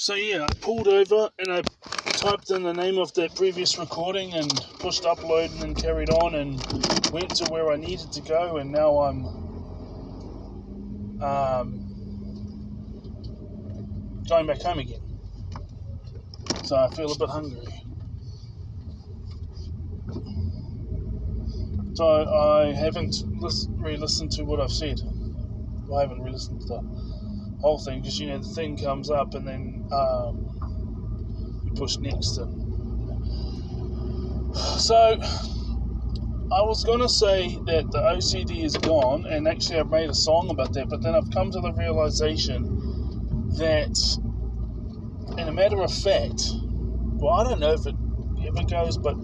So yeah, I pulled over and I typed in the name of that previous recording and pushed upload and then carried on and went to where I needed to go, and now I'm going back home again. So I feel a bit hungry. So I haven't re-listened to what I've said. I haven't re-listened to the whole thing because, the thing comes up and then you push next. So I was going to say that the OCD is gone, and actually I've made a song about that, but then I've come to the realization that, in a matter of fact, well, I don't know if it ever goes, but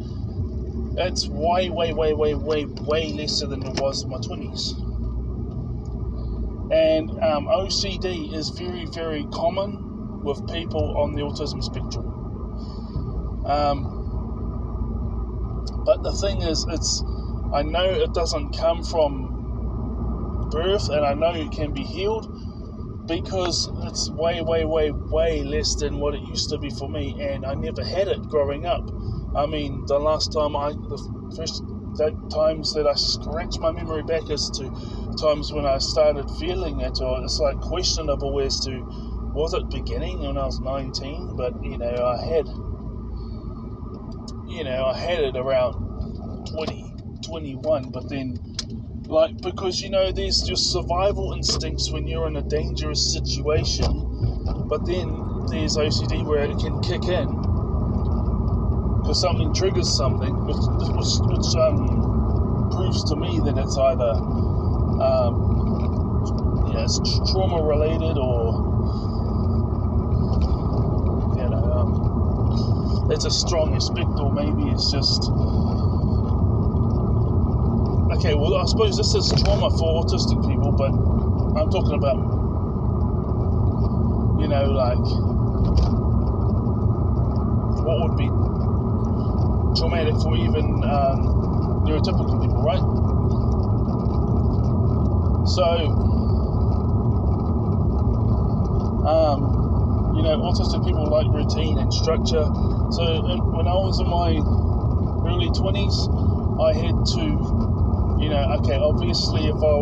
it's way lesser than it was in my 20s. And OCD is very, very common with people on the autism spectrum. But the thing is, I know it doesn't come from birth, and I know it can be healed, because it's way less than what it used to be for me, and I never had it growing up. I mean, the first times that I scratch my memory back as to times when I started feeling it, or it's like questionable as to, was it beginning when I was 19? But I had it around 20, 21, but then, because there's just survival instincts when you're in a dangerous situation, but then there's OCD where it can kick in because something triggers something, which proves to me that it's either it's trauma related, or it's a strong aspect, or maybe it's just okay. Well, I suppose this is trauma for autistic people, but I'm talking about what would be traumatic for even neurotypical people, right? So, autistic people like routine and structure. So when I was in my early 20s, I had to, obviously if I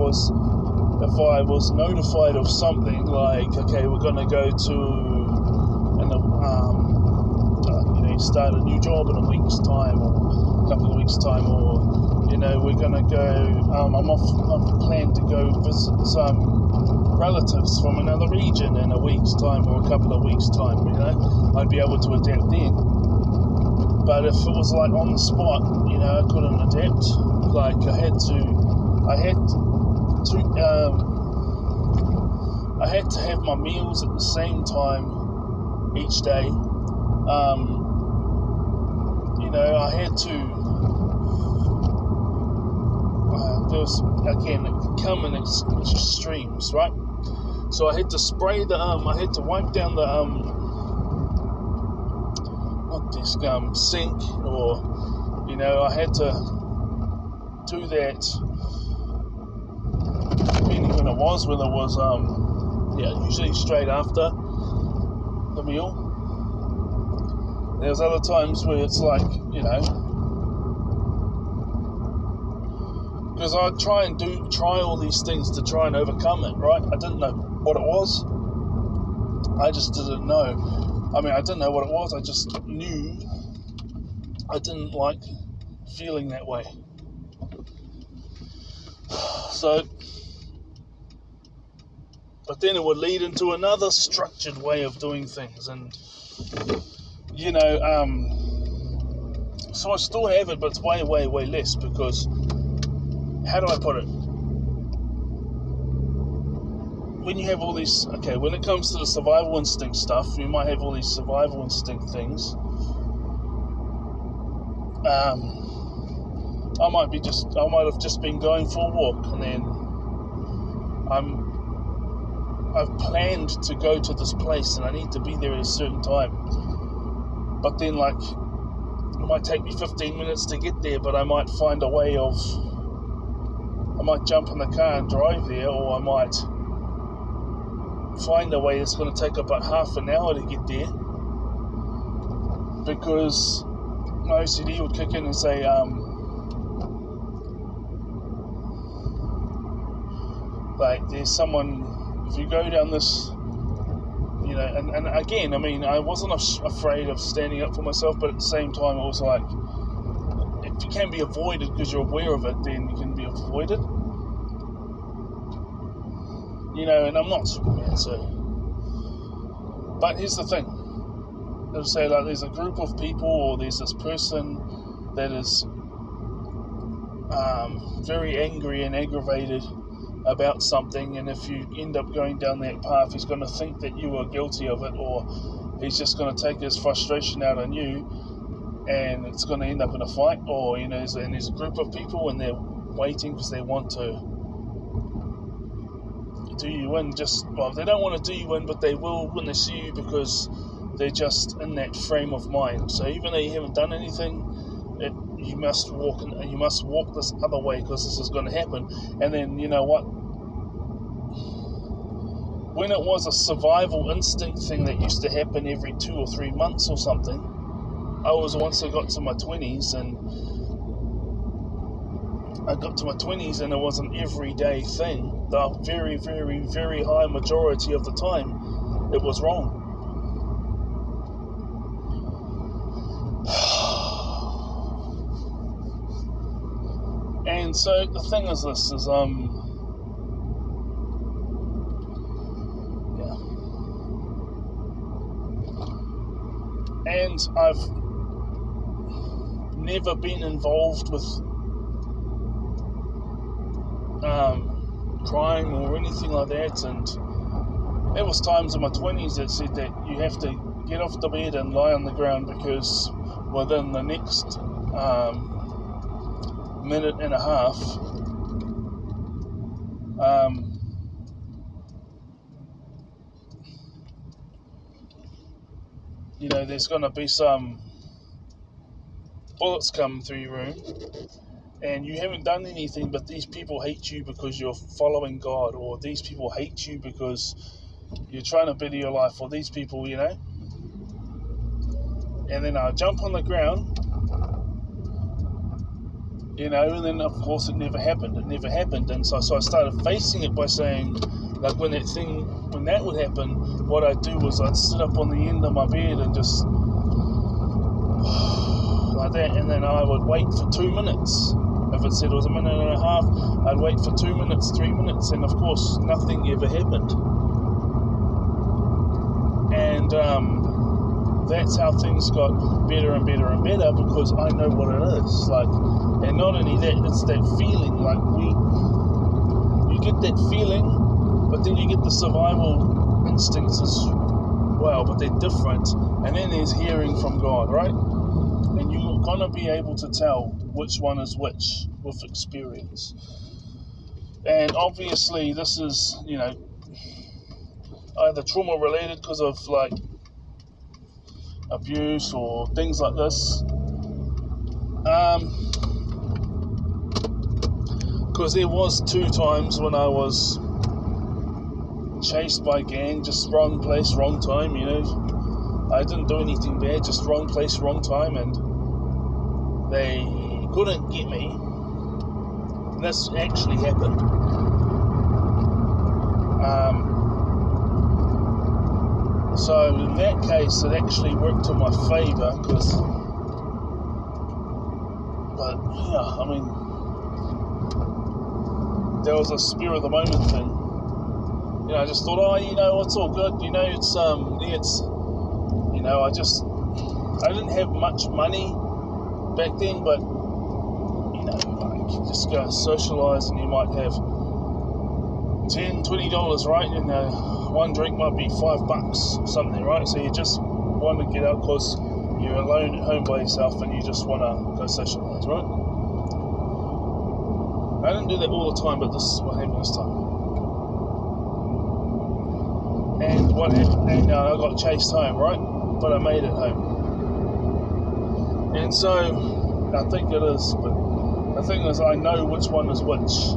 was notified of something like, okay, we're going to go to start a new job in a week's time, or a couple of weeks' time, or we're going to go, I've planned to go visit some relatives from another region in a week's time or a couple of weeks' time, I'd be able to adapt then. But if it was like on the spot, I couldn't adapt. Like I had to have my meals at the same time each day. I had to, there was, again, it can come in extremes, right? So I had to spray I had to wipe down the, sink, or, I had to do that, depending when it was, whether it was, usually straight after the meal. There's other times where it's like, because I try all these things to try and overcome it, right? I didn't know what it was. I just didn't know. I mean, I didn't know what it was. I just knew I didn't like feeling that way. So, but then it would lead into another structured way of doing things, and so I still have it, but it's way less, because, how do I put it? When you have all these, when it comes to the survival instinct stuff, you might have all these survival instinct things. I might have just been going for a walk, and then I've planned to go to this place, and I need to be there at a certain time. But then, it might take me 15 minutes to get there, but I might find a way I might jump in the car and drive there, or I might find a way that's going to take about half an hour to get there, because my OCD would kick in and say, like, there's someone, if you go down this, and again, I mean, I wasn't afraid of standing up for myself, but at the same time, it was like, if it can be avoided because you're aware of it, then it can be avoided. And I'm not Superman, so. But here's the thing. They'll say, like, there's a group of people, or there's this person that is very angry and aggravated about something, and if you end up going down that path, he's going to think that you are guilty of it, or he's just going to take his frustration out on you, and it's going to end up in a fight, or there's a group of people and they're waiting because they want to do you in. They don't want to do you in, but they will when they see you, because they're just in that frame of mind. So even though you haven't done anything, you must walk this other way because this is going to happen. And then, you know what? When it was a survival instinct thing that used to happen every 2 or 3 months or something, once I got to my 20s, and it was an everyday thing. The very, very, very high majority of the time, it was wrong. And so the thing is this, and I've never been involved with crime or anything like that, and there was times in my 20s that said that you have to get off the bed and lie on the ground, because within the next minute and a half, there's going to be some bullets come through your room, and you haven't done anything, but these people hate you because you're following God, or these people hate you because you're trying to better your life, or these people, and then I jump on the ground, and then of course it never happened, and so I started facing it by saying, like, when that would happen, what I'd do was I'd sit up on the end of my bed and just like that, and then I would wait for 2 minutes. If it said it was a minute and a half, I'd wait for 2 minutes, 3 minutes, and of course nothing ever happened. And that's how things got better and better and better, because I know what it is. Like, and not only that, it's that feeling. Like, you get that feeling, but then you get the survival instincts as well, but they're different. And then there's hearing from God, right? And you're going to be able to tell which one is which with experience. And obviously this is, either trauma related because of like abuse or things like this. Because there was 2 times when I was chased by gang, just wrong place, wrong time, I didn't do anything bad, just wrong place, wrong time, and they couldn't get me. And this actually happened. So in that case, it actually worked to my favour, there was a spur of the moment thing. I just thought, it's all good. I didn't have much money back then, but you just go socialise, and you might have $10, $20, right? And one drink might be $5, something, right? So you just want to get out because you're alone at home by yourself, and you just want to go socialise, right? I didn't do that all the time, but this is what happened this time. And what happened? And I got chased home, right? But I made it home. And so I think it is, but the thing is, I know which one is which.